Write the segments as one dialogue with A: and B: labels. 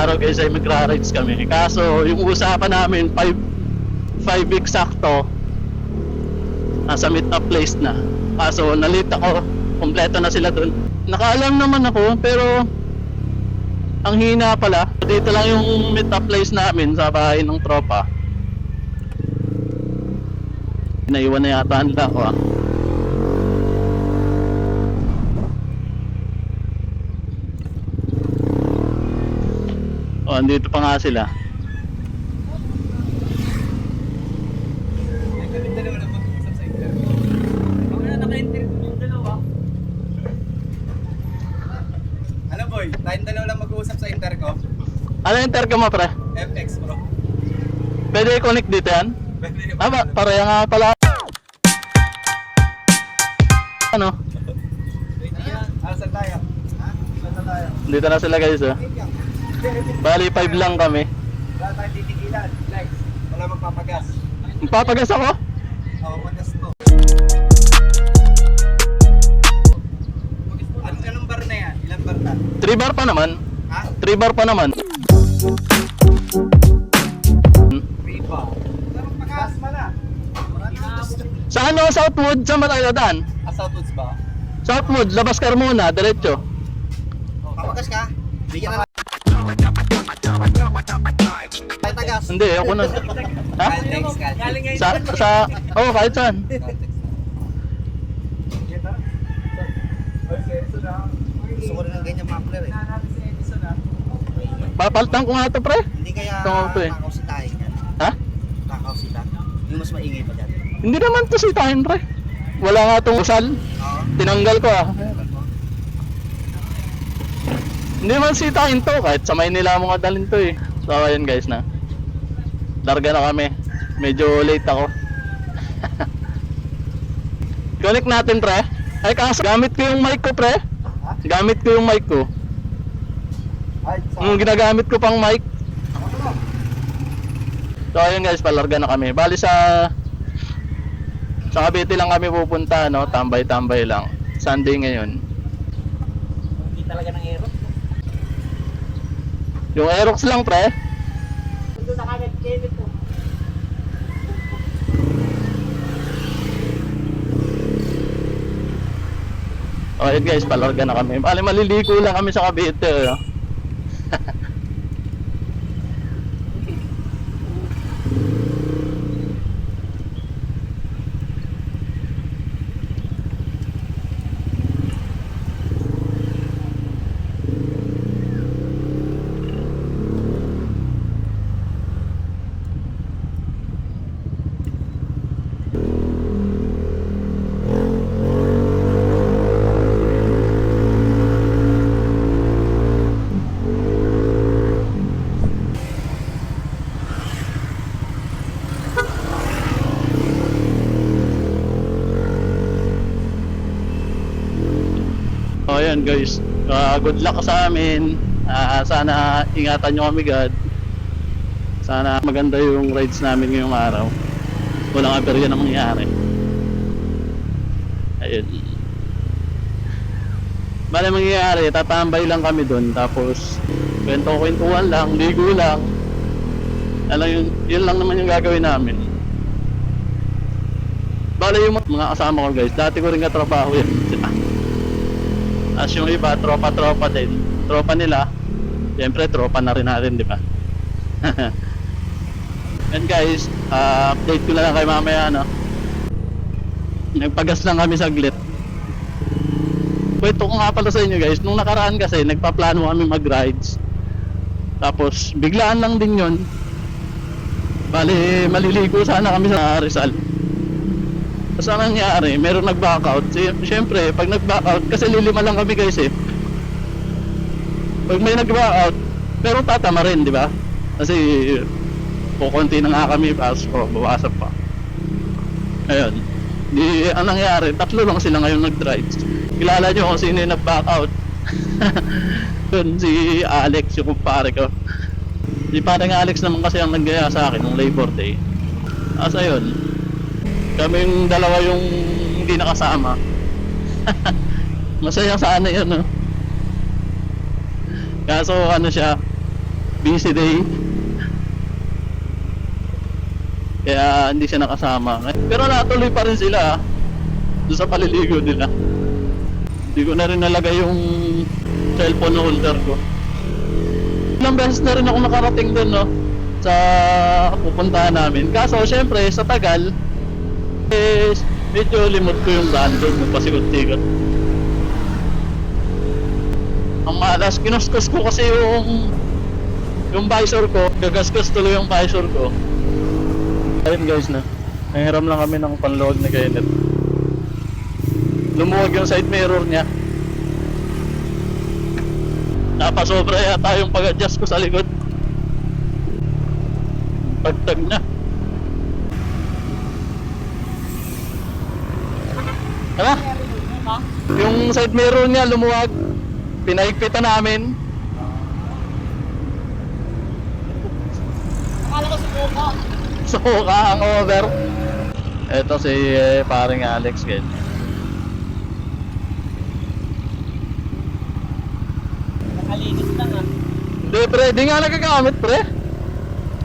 A: araw guys ay magra-rides kami. Kaso yung usapan namin 5 eksakto nasa meet up place na. Kaso nalate ako, kompleto na sila dun. Nakaalam naman ako pero ang hina pala. Dito lang yung meet up place namin sa bahay ng tropa. Naiwan na yata nila ako ah. Oh, andito pa nga sila.
B: Ano boy? Tayong dalawa lang mag-uusap sa intercom.
A: Ano yung intercom mo pre?
B: FX Pro.
A: Pwede i-connect dito yan?
B: Pwede
A: Ah, pareha nga pala. Ano?
B: Saan tayo? Saan tayo?
A: Dito na sila guys oh. Bali 5 lang kami.
B: Wala tayong titigilan. Lights. Wala magpapagas.
A: Magpapagas ako?
B: Oo, pagas to. Anong bar na yan? Ilang bar na?
A: 3 bar pa naman.
B: Ha?
A: 3 bar pa naman.
B: 3 bar. Pagas pa na.
A: Sa ano, Southwood, saan ba tayo daan?
B: Southwoods ba?
A: Southwood, labas Carmona, diretso.
B: Papagas ka? Bigyan na lang. Tayo tagas.
A: Hindi, ako na. Ha?
B: Caltex, Caltex.
A: Oh, kahit saan.
B: Gusto ko rin ng ganyan muffler eh.
A: Papaltan ko nga ito pre.
B: Hindi kaya
A: Ito nga ito eh.
B: kakausitahin yan.
A: Ha?
B: Kakausita. Yung mas maingay pa dyan.
A: Hindi naman to sitahin pre. Wala nga itong usal.
B: Oo.
A: Tinanggal ko ah. Hindi man sitahin to. Kahit sa Maynila mo nga dalhin to eh. So ayun guys na. Larga na kami. Medyo late ako. Connect natin pre. Ay kaso gamit ko yung mic ko pre. Gamit ko yung mic ko.
B: Ay,
A: Yung ginagamit ko pang mic. So ayun guys, palarga na kami. Bali sa Cavite lang kami pupunta, no? Tambay-tambay lang. Sunday ngayon.
B: Hindi talaga ng Aerox.
A: Yung Aerox lang, pre.
B: Ito na kagad Kevin po.
A: O yun guys, palarga na kami. Bali maliligo lang kami sa Cavite. No? O yan guys, good luck sa amin. Sana ingatan nyo kami God. Sana maganda yung rides namin ngayong araw. Walang aberya na mangyari. Ayun. Bale mangyayari, tatambay lang kami doon. Tapos kwento-kwentuhan lang, ligo lang. Alam yun lang naman yung gagawin namin. Bale yung mga kasama ko guys, dati ko rin katrabaho yan. As yung iba, tropa-tropa din. Tropa nila, siyempre tropa na rin natin, di ba? And guys, update ko na lang kayo mamaya, no? Nagpagas lang kami saglit. Kwento ko nga pala sa inyo guys, nung nakaraan kasi, nagpaplano kami mag-rides. Tapos, biglaan lang din yun. Bali, maliligo sana kami sa Rizal. Tapos ang nangyari, meron nag-backout. Siyempre, pag nag-backout, kasi lilima lang kami guys eh. Pag may nag-backout, pero tatama rin, di ba? Kasi, kukunti na nga kami, paso, bawasan pa. Ayun. Di, ang nangyari, 3 lang sila ngayon nag-drive. Kilala nyo kung sino yung nag-backout. Yun, si Alex, yung kumpare ko. Si parang Alex naman kasi ang naggaya sa akin nung Labor Day. Asa yun, kami yung dalawa yung hindi nakasama. Masaya sana yun, no? Kaso ano siya, busy day. Kaya hindi siya nakasama. Pero natuloy pa rin sila doon sa paliligo nila. Hindi ko na rin nalagay yung cellphone holder ko. Ilang beses na rin ako nakarating doon, no? Sa pupuntahan namin. Kaso syempre sa tagal medyo limot ko yung daan doon ng pasikot-sikot. Ang malas, kinuskus ko kasi yung visor ko, gagaskus tuloy yung visor ko. Ayun guys na, nahiram lang kami ng panload ni Kenneth. Lumuwag yung side mirror niya. Napasobra yata yung pag-adjust ko sa likod. Pagtag na. Ano? Yung side mirror niya lumuwag. Pinahigpitan namin.
B: Akala ko sumuka.
A: Suka ang over. Ito si paring Alex guys.
B: Nakalinis lang ah.
A: Hindi pre, di nga nagagamit pre.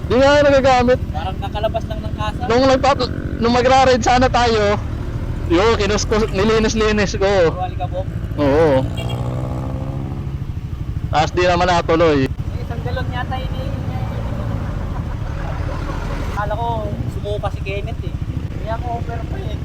A: Di nga nagagamit.
B: Parang nakalabas lang ng kasa.
A: Nung magra-ride sana tayo, nilinis-linis ko.
B: Wali ka po.
A: Oo. Tapos di naman natuloy.
B: Isang galon yata yun eh. Akala ko sumuka si Kenneth eh. Kaya ako over pa eh.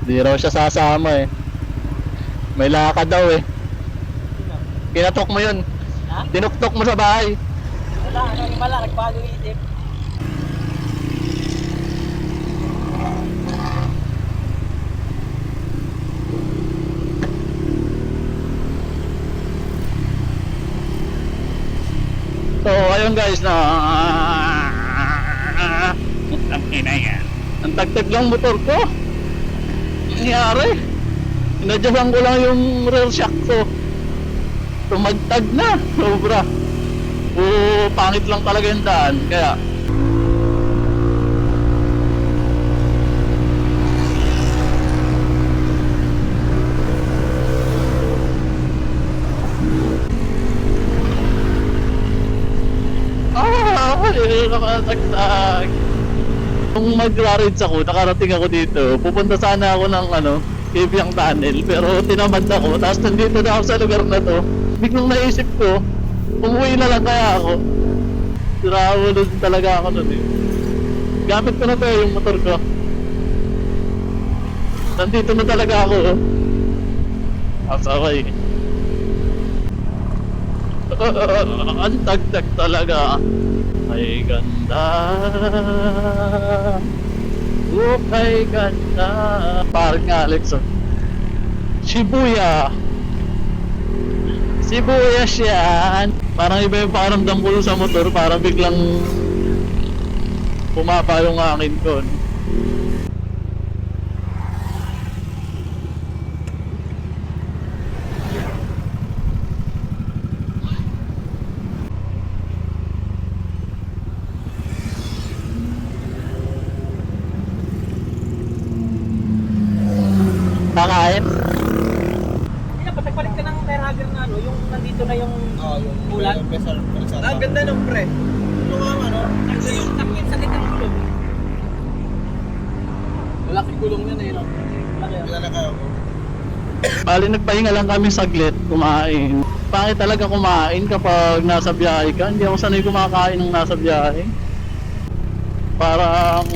A: Di raw siya sasama eh. May lakad daw eh.
B: Sino?
A: Kinatok mo yun.
B: Ha?
A: Tinuktok mo sa bahay.
B: Wala, ano yung mala, nagbago isip.
A: So ayun guys na ang ina yan. Ang tagtag lang motor ko. Nangyari. Inadyasan ko lang yung rear shock ko. Tumagtag na. Sobra. Pangit lang talaga yung daan. Kaya nakatagtag. Kung magra-rides ako, nakarating ako dito, pupunta sana ako ng Kibyang Tunnel, pero tinamad ako, tapos nandito na ako sa lugar na to. Biglang naisip ko, umuwi na lang kaya ako. Travel talaga ako nun eh. Gamit ko na to yung motor ko. Nandito na talaga ako. Asaway. Ang tagtag talaga. Ay ganda. Ay ganda. Parang Alex oh. Shibuya. Sibuyas yan. Parang iba yung pakiramdam ko sa motor. Parang biglang pumapa yung akin ko. Kakain?
B: Hindi na, patagpalit ka ng tire hugger na yung nandito na yung ulan. Ang ganda nung pre. Ito nga yung sakit sa ng gulong. Malaking gulong yan eh, no?
A: Bali nagpahinga lang kami saglit, kumain. Pangit talaga kumain kapag nasa biyahe ka. Hindi ako sanay kumakain ng nasa biyahe. Parang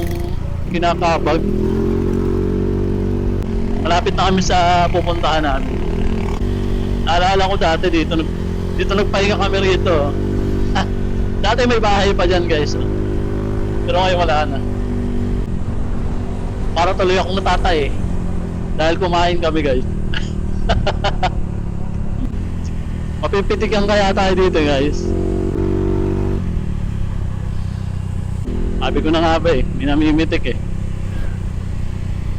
A: kinakabag. Malapit na kami sa pupuntahan namin. Alala ko dati dito nagpahinga kami rito. Dati may bahay pa dyan guys. Pero ngayon wala na. Para tuloy akong natatay eh. Dahil kumain kami guys. Mapipitikan kaya tayo dito guys. Sabi ko na nga ba eh, may namimitik eh.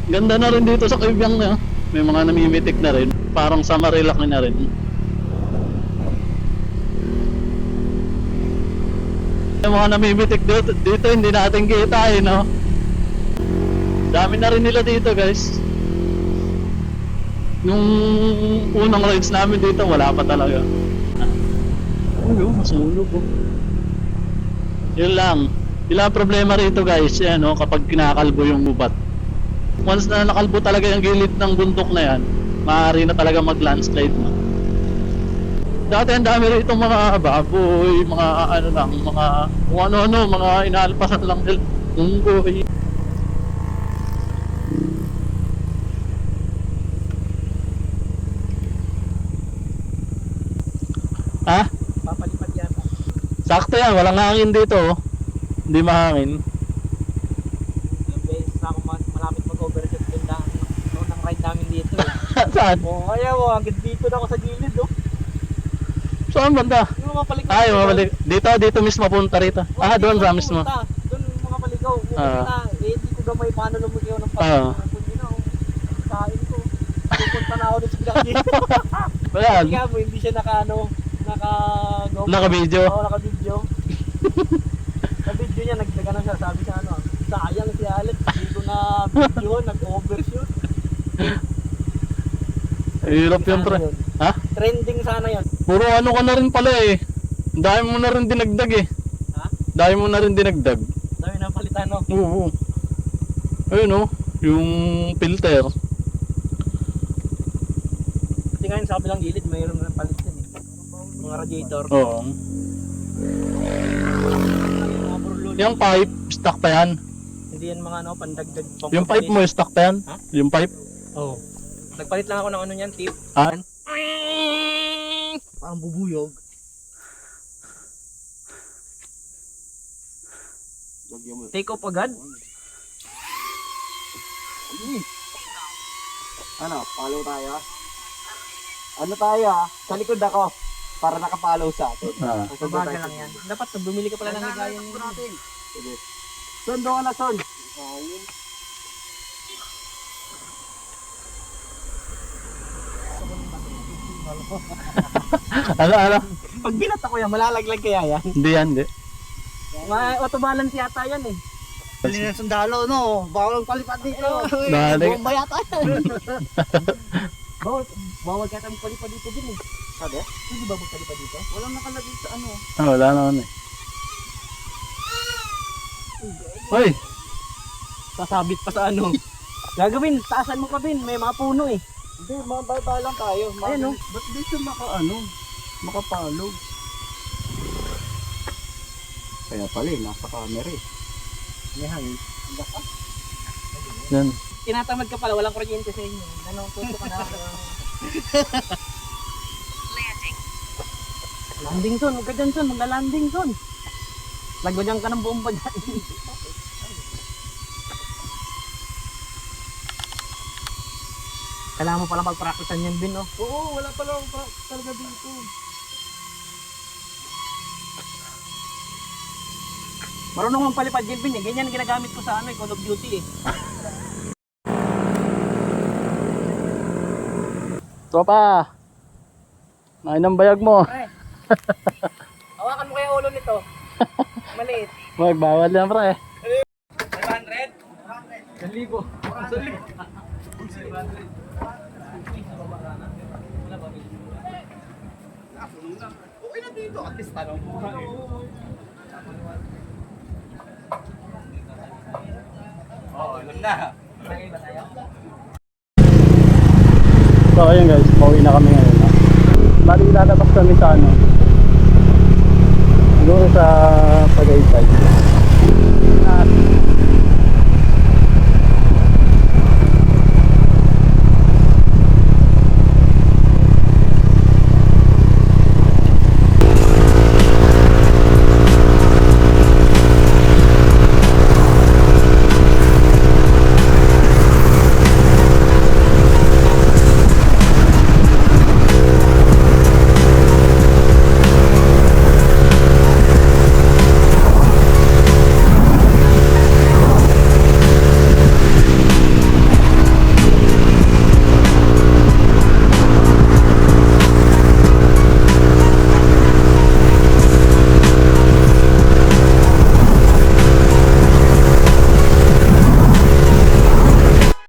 A: Ganda na rin dito sa Kibyang na. May mga namimitik na rin. Parang sa Marilac na rin. Yung mga namimitik dito hindi natin kita eh, no? Dami na rin nila dito guys. Nung unang rides namin dito wala pa talaga. Uy, oh, masunog oh. Yun lang. Yun lang ang problema rito guys, yan oh, kapag kinakalbo yung gubat. Once na nakalbo talaga yung gilid ng bundok na yan, maaari na talaga mag-landslide na. Dati ang dami rito mga baboy, mga ano lang, mga kung ano-ano, mga inaalpasan lang nila. Unggoy. Ha?
B: Papalipad yata.
A: Sakto yan, walang hangin dito oh. Hindi mahangin.
B: Yung beses na ako malapit mag-overshoot din ng ride namin dito.
A: Saan?
B: Oo, kaya mo, hanggang dito na ako sa gilid, oh.
A: Saan banda?
B: Yung mga paligaw.
A: Ay, mabalik. Dito mismo punta rito. Ah, doon sa mismo.
B: Doon mga paligaw. Hindi ko gamay paano lumugaw ng
A: Ah.
B: Hindi na, kain ko. Pupunta na ako doon sa bilang dito.
A: Wala.
B: Kaya mo, hindi siya
A: Naka-video.
B: Oo, naka-video. Sa video niya, nagdagano siya, sabi siya ano, sayang si Alex, hindi ko na video, nag-overshoot.
A: Hirap yun, pre.
B: Sana yun.
A: Ha?
B: Trending sana yun.
A: Puro ano ka na rin pala eh. Dahil mo na rin dinagdag eh.
B: Ha?
A: Dahil mo na rin dinagdag.
B: Dami na palitan, no?
A: Oo. Ayun oh, yung filter.
B: Kasi ngayon sa kabilang gilid, mayroon na palit yan eh. Mga radiator.
A: Oo.
B: Mga burlol.
A: Yung pipe, stock pa yan.
B: Hindi yan mga ano, pandagdag.
A: Yung pipe mo, stock pa yan.
B: Ha?
A: Yung pipe.
B: Oo. Nagpalit lang ako ng ano niyan, tip.
A: Ah?
B: Parang bubuyog. Take off agad?
C: Ano, follow tayo? Ano tayo ah? Sa likod ako. Para nakapollow sa atin.
A: Ah.
B: Mabagal lang yan. Dapat bumili ka pala ng higayan natin.
C: Sige. Son, doon ka na, Son.
A: Ano?
B: Pag binat ako yan, malalaglag kaya yan.
A: Hindi yan, hindi.
B: Auto balance yata yan eh.
C: Bili ng sundalo, no? Bawal palipad dito.
A: Dali.
C: Bomba yata yan.
B: Bawal kaya tayo magpalipad dito din eh.
C: Sabi?
B: Hindi ba magpalipad dito?
C: Walang nakalagay sa ano.
A: Ah, wala naman eh. Hoy!
B: Sasabit pa sa ano. Gagawin, taasan mo pa bin, may mga puno eh.
C: Hindi, mababa lang tayo.
B: Ayun, no?
C: Ba't dito makapalog? Kaya pala eh, nasa camera eh.
B: May hangin.
A: Yan.
B: Tinatamad ka pala, walang kuryente sa inyo. Anong punto ka na? Landing zone, huwag ka dyan son, magla-landing zone. Lagyan ka ng bomba dyan. Kailangan mo pala mag-practicean yan, Bin, no?
C: Oo, wala pala akong talaga dito.
B: Marunong mong palipad yan, Bin, eh. Ganyan ginagamit ko sa ano, Call of Duty, eh.
A: Tropa! Nain ang bayag mo.
B: Pre, hawakan mo kaya ulo nito. Maliit.
A: Wag, bawal yan, pre.
B: 500? 1,000.
C: Okay na dito, at least tanong mo. Oo, alam na.
B: Lagay ba tayo?
A: So ayun guys, pauwi na kami ngayon. Ha? Bali lalabas kami sa ano. Siguro sa Tagaytay.